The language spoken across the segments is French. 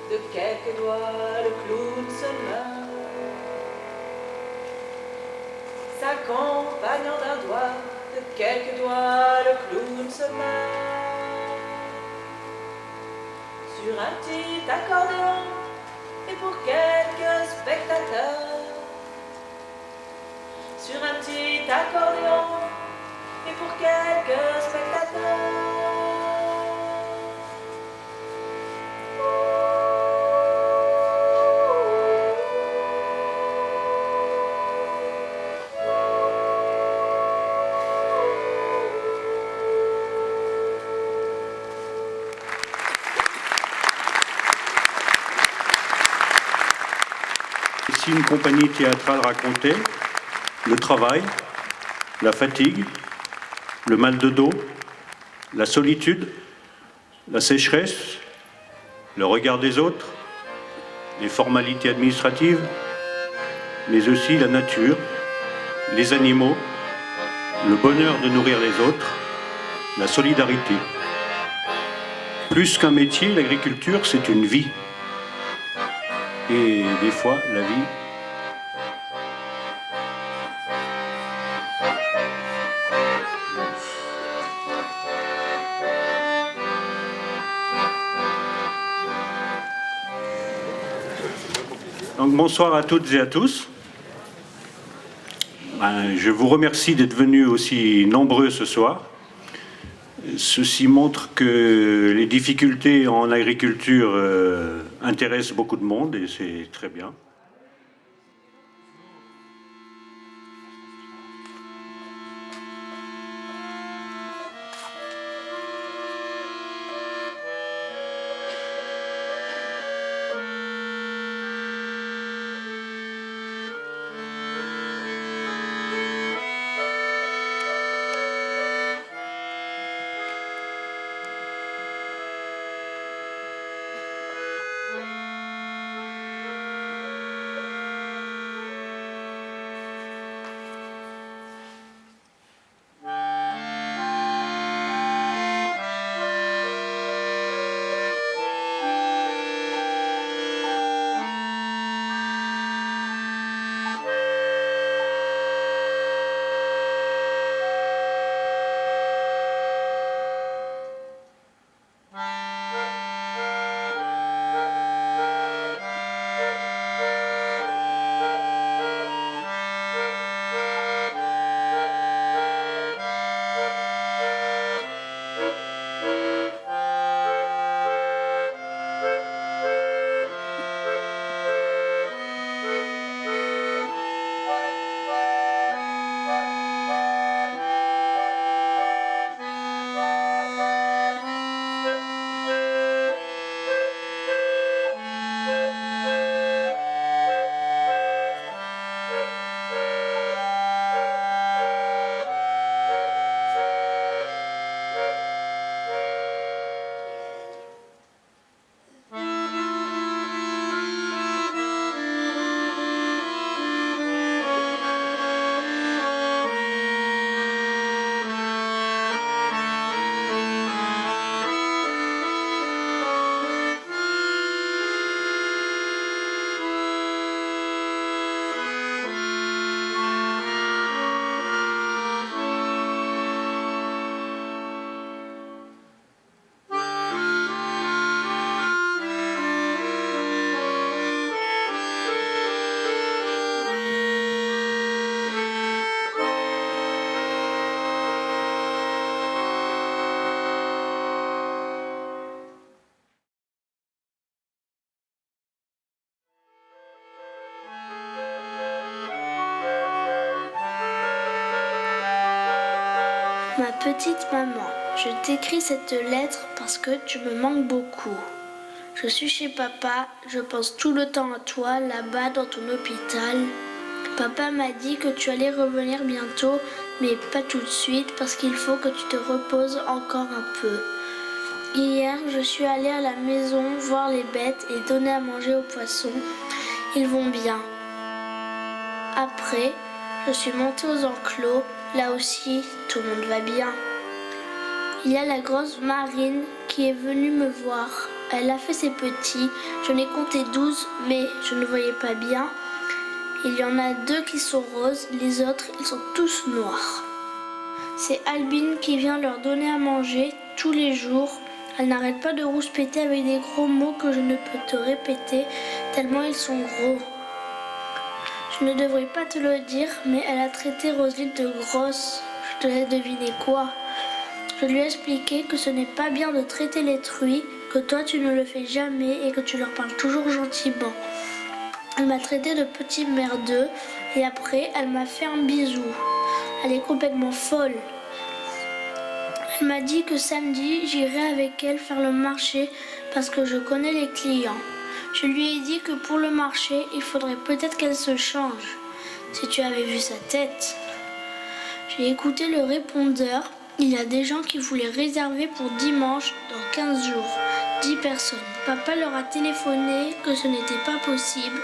de quelques doigts le clown se meurt, s'accompagnant d'un doigt, de quelques doigts le clown se meurt. Sur un petit accordéon, et pour quelques spectateurs, sur un petit accordéon, et pour quelques spectateurs. Si une compagnie théâtrale racontait le travail, la fatigue, le mal de dos, la solitude, la sécheresse, le regard des autres, les formalités administratives, mais aussi la nature, les animaux, le bonheur de nourrir les autres, la solidarité. Plus qu'un métier, l'agriculture, c'est une vie. Et des fois, la vie Donc bonsoir à toutes et à tous. Je vous remercie d'être venus aussi nombreux ce soir. Ceci montre que les difficultés en agriculture intéressent beaucoup de monde et c'est très bien. Ma petite maman, je t'écris cette lettre parce que tu me manques beaucoup. Je suis chez papa, je pense tout le temps à toi, là-bas dans ton hôpital. Papa m'a dit que tu allais revenir bientôt, mais pas tout de suite parce qu'il faut que tu te reposes encore un peu. Hier, je suis allée à la maison voir les bêtes et donner à manger aux poissons. Ils vont bien. Après, je suis montée aux enclos. Là aussi, tout le monde va bien. Il y a la grosse Marine qui est venue me voir. Elle a fait ses petits. J'en ai compté 12, mais je ne voyais pas bien. Il y en a 2 qui sont roses, les autres, ils sont tous noirs. C'est Albine qui vient leur donner à manger tous les jours. Elle n'arrête pas de rouspéter avec des gros mots que je ne peux te répéter, tellement ils sont gros. Je ne devrais pas te le dire, mais elle a traité Roselyne de grosse. Je te laisse deviner quoi. Je lui ai expliqué que ce n'est pas bien de traiter les truies, que toi tu ne le fais jamais et que tu leur parles toujours gentiment. Elle m'a traité de petit merdeux et après elle m'a fait un bisou. Elle est complètement folle. Elle m'a dit que samedi j'irai avec elle faire le marché parce que je connais les clients. Je lui ai dit que pour le marché il faudrait peut-être qu'elle se change. Si tu avais vu sa tête. J'ai écouté le répondeur. Il y a des gens qui voulaient réserver pour dimanche dans 15 jours. 10 personnes. Papa leur a téléphoné que ce n'était pas possible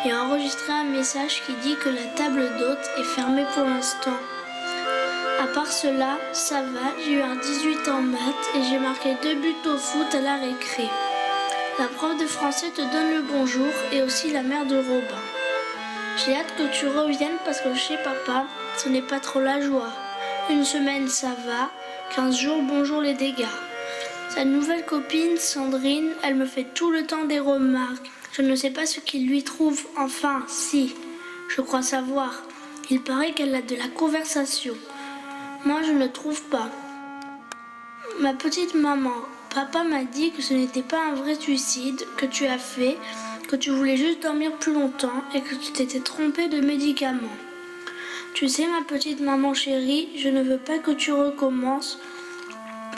et a enregistré un message qui dit que la table d'hôte est fermée pour l'instant. À part cela, ça va, j'ai eu un 18 en maths et j'ai marqué 2 buts au foot à la récré. La prof de français te donne le bonjour et aussi la mère de Robin. J'ai hâte que tu reviennes parce que chez papa, ce n'est pas trop la joie. Une semaine ça va, 15 jours bonjour les dégâts. Sa nouvelle copine, Sandrine, elle me fait tout le temps des remarques. Je ne sais pas ce qu'il lui trouve, enfin, si, je crois savoir. Il paraît qu'elle a de la conversation. Moi, je ne trouve pas. Ma petite maman, papa m'a dit que ce n'était pas un vrai suicide que tu as fait, que tu voulais juste dormir plus longtemps et que tu t'étais trompée de médicaments. Tu sais, ma petite maman chérie, je ne veux pas que tu recommences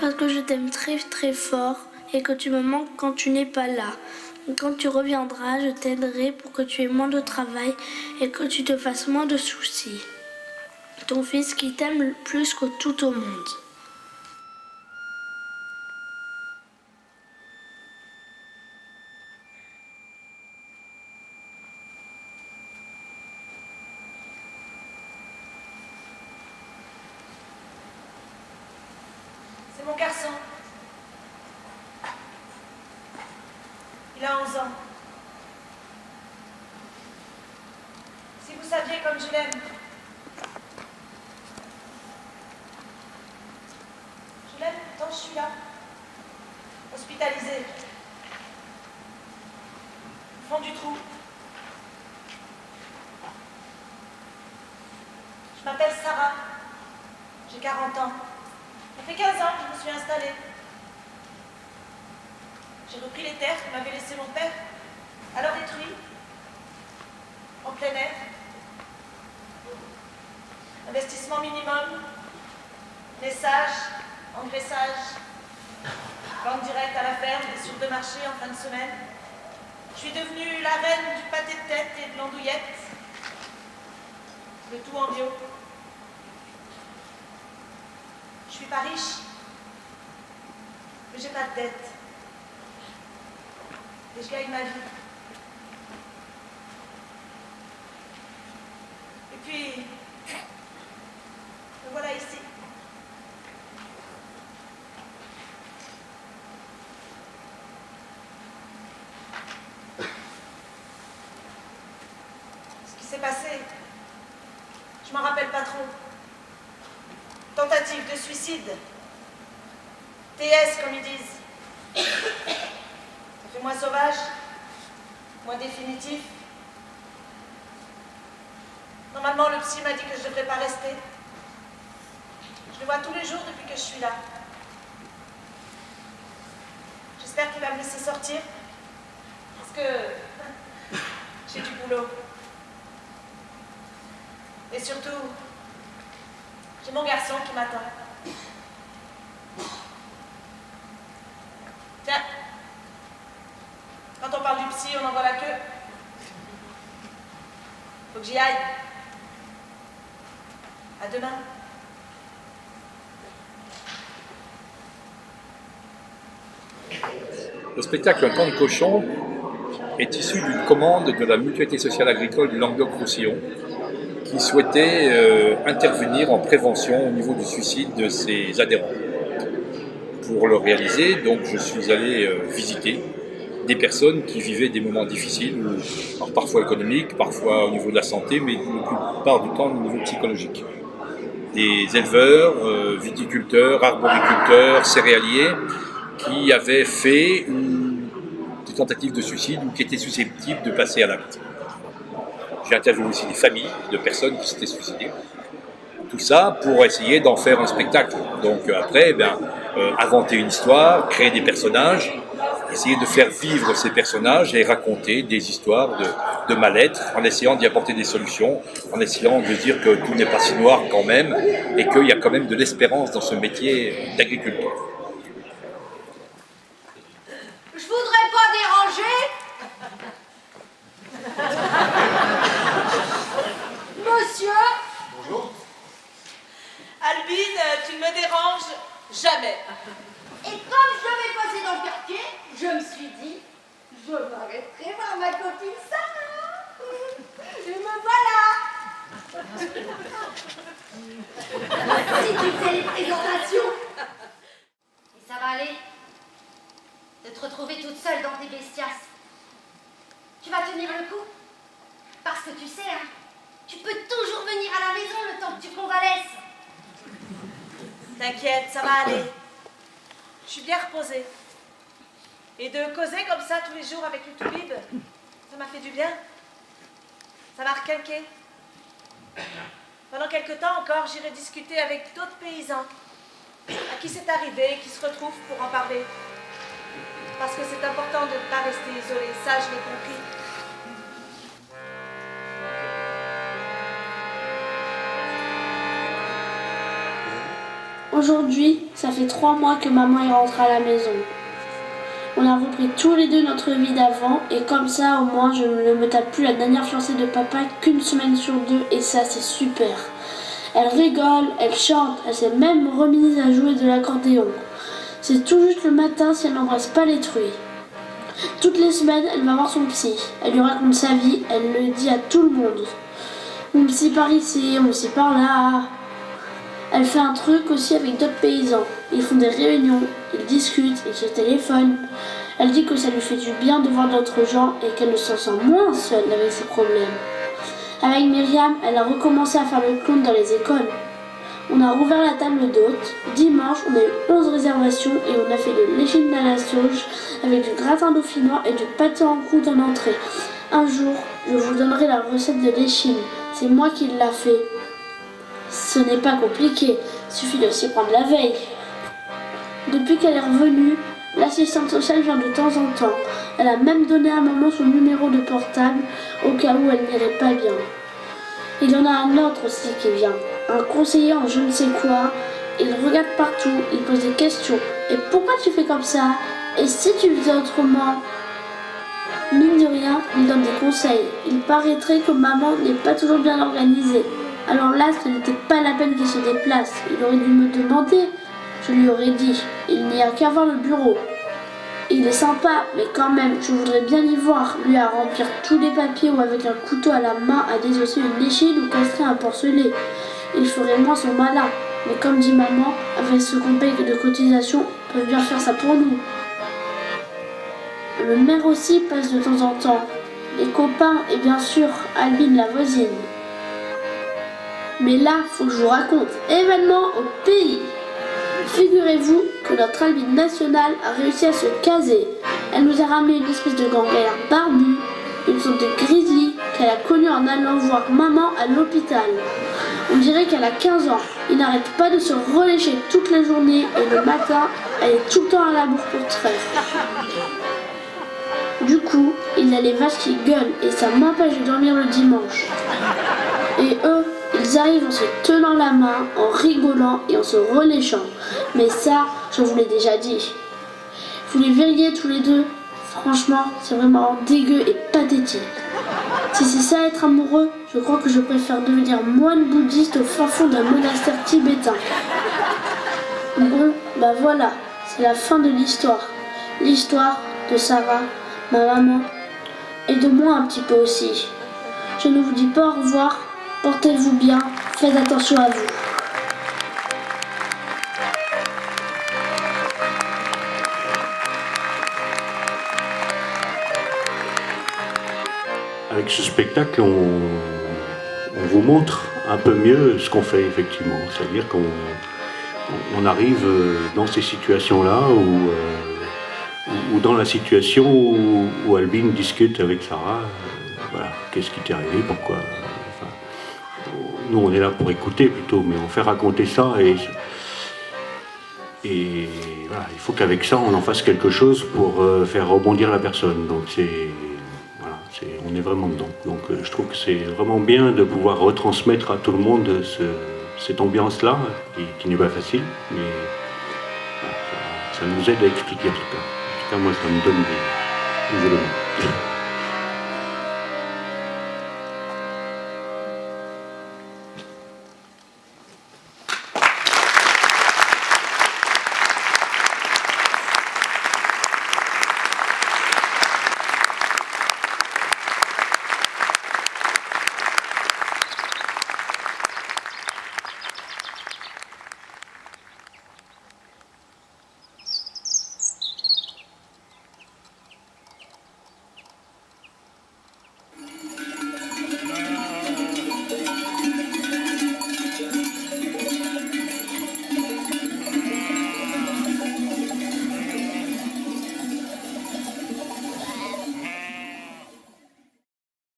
parce que je t'aime très très fort et que tu me manques quand tu n'es pas là. Quand tu reviendras, je t'aiderai pour que tu aies moins de travail et que tu te fasses moins de soucis. Ton fils qui t'aime plus que tout au monde. C'est mon garçon. Il a 11 ans. Si vous saviez comme je l'aime. Je l'aime tant je suis là. Hospitalisée. Au fond du trou. Je m'appelle Sarah. J'ai 40 ans. Ça fait 15 ans que je me suis installée. J'ai repris les terres que m'avait laissées mon père, alors détruites, en plein air. Investissement minimum, naissage, engraissage, vente directe à la ferme et sur 2 marchés en fin de semaine. Je suis devenue la reine du pâté de tête et de l'andouillette. Le tout en bio. Je suis pas riche, mais j'ai pas de dette. Et je gagne ma vie. Et puis, me voilà ici. Ce qui s'est passé, je m'en rappelle pas trop. Tentative de suicide. TS, comme ils disent. Ça fait moins sauvage, moins définitif. Normalement, le psy m'a dit que je ne devrais pas rester. Je le vois tous les jours depuis que je suis là. J'espère qu'il va me laisser sortir. Parce que j'ai du boulot. Et surtout, j'ai mon garçon qui m'attend. Tiens, quand on parle du psy, on en voit la queue. Faut que j'y aille. À demain. Le spectacle Un camp de cochons est issu d'une commande de la Mutualité sociale agricole du Languedoc-Roussillon qui souhaitait intervenir en prévention au niveau du suicide de ses adhérents. pour le réaliser, donc je suis allé visiter des personnes qui vivaient des moments difficiles, alors parfois économiques, parfois au niveau de la santé, mais la plupart du temps au niveau psychologique. Des éleveurs, viticulteurs, arboriculteurs, céréaliers qui avaient fait des tentatives de suicide ou qui étaient susceptibles de passer à l'acte. J'ai interviewé aussi des familles de personnes qui s'étaient suicidées. Tout ça pour essayer d'en faire un spectacle. Donc après, inventer une histoire, créer des personnages, essayer de faire vivre ces personnages et raconter des histoires de mal-être en essayant d'y apporter des solutions, en essayant de dire que tout n'est pas si noir quand même et qu'il y a quand même de l'espérance dans ce métier d'agriculteur. Je voudrais pas déranger. Monsieur. Bonjour. Albine, tu ne me déranges jamais. Et comme je devais passer dans le quartier, je me suis dit, je m'arrêterai voir ma copine Sarah. Et me voilà. Si tu fais les présentations. Et ça va aller de te retrouver toute seule dans tes bestias. Tu vas tenir le coup. Parce que tu sais, hein, tu peux toujours venir à la maison le temps que tu convalesces. T'inquiète, ça va aller. Je suis bien reposée. Et de causer comme ça tous les jours avec le toubib, ça m'a fait du bien. Ça m'a requinqué. Pendant quelque temps encore, j'irai discuter avec d'autres paysans à qui c'est arrivé, qui se retrouvent pour en parler. Parce que c'est important de ne pas rester isolé, ça je l'ai compris. Aujourd'hui, ça fait 3 mois que maman est rentrée à la maison. On a repris tous les deux notre vie d'avant et comme ça au moins je ne me tape plus la dernière fiancée de papa qu'une semaine sur 2 et ça c'est super. Elle rigole, elle chante, elle s'est même remise à jouer de l'accordéon. C'est tout juste le matin si elle n'embrasse pas les truies. Toutes les semaines, elle va voir son psy. Elle lui raconte sa vie, elle le dit à tout le monde. Mon psy par ici, mon psy par là. Elle fait un truc aussi avec d'autres paysans. Ils font des réunions, ils discutent, ils se téléphonent. Elle dit que ça lui fait du bien de voir d'autres gens et qu'elle ne s'en sent moins seule avec ses problèmes. Avec Myriam, elle a recommencé à faire le clown dans les écoles. On a rouvert la table d'hôtes. Dimanche, on a eu 11 réservations et on a fait de l'échine à la sauge avec du gratin dauphinois et du pâté en croûte en entrée. Un jour, je vous donnerai la recette de l'échine. C'est moi qui l'ai fait. Ce n'est pas compliqué, il suffit de s'y prendre la veille. Depuis qu'elle est revenue, l'assistante sociale vient de temps en temps. Elle a même donné à maman son numéro de portable au cas où elle n'irait pas bien. Il y en a un autre aussi qui vient, un conseiller en je ne sais quoi. Il regarde partout, il pose des questions. Et pourquoi tu fais comme ça? Et si tu faisais autrement? Mine de rien, il donne des conseils. Il paraîtrait que maman n'est pas toujours bien organisée. Alors là, ce n'était pas la peine qu'il se déplace. Il aurait dû me demander. Je lui aurais dit. Il n'y a qu'à voir le bureau. Il est sympa, mais quand même, je voudrais bien y voir. Lui à remplir tous les papiers ou avec un couteau à la main à désosser une échine ou casser un porcelet. Il ferait moins son malin. Mais comme dit maman, avec ce qu'on paye de cotisation, ils peuvent bien faire ça pour nous. Le maire aussi passe de temps en temps. Les copains et bien sûr Albine la voisine. Mais là, faut que je vous raconte. Événement au pays. Figurez-vous que notre Albine nationale a réussi à se caser. Elle nous a ramené une espèce de ganguère barbue, une sorte de grizzly qu'elle a connue en allant voir maman à l'hôpital. On dirait qu'elle a 15 ans. Il n'arrête pas de se relécher toute la journée et le matin, elle est tout le temps à la bourre pour traire. Du coup, il a les vaches qui gueulent et ça m'empêche de dormir le dimanche. Et eux, ils arrivent en se tenant la main, en rigolant et en se reléchant. Mais ça, je vous l'ai déjà dit. Vous les verriez tous les deux. Franchement, c'est vraiment dégueu et pathétique. Si c'est ça être amoureux, je crois que je préfère devenir moine bouddhiste au fin fond d'un monastère tibétain. Bon, bah voilà, c'est la fin de l'histoire. L'histoire de Sarah, ma maman, et de moi un petit peu aussi. Je ne vous dis pas au revoir, portez-vous bien, faites attention à vous. avec ce spectacle, on vous montre un peu mieux ce qu'on fait effectivement. C'est-à-dire qu'on arrive dans ces situations-là ou dans la situation où Albine discute avec Sarah. Voilà, qu'est-ce qui t'est arrivé, pourquoi. Nous, on est là pour écouter plutôt, mais on fait raconter ça et voilà, il faut qu'avec ça, on en fasse quelque chose pour faire rebondir la personne. Donc on est vraiment dedans. Donc je trouve que c'est vraiment bien de pouvoir retransmettre à tout le monde cette ambiance-là, qui n'est pas facile, mais voilà, ça nous aide à expliquer en tout cas. En tout cas, moi, ça me donne des éléments.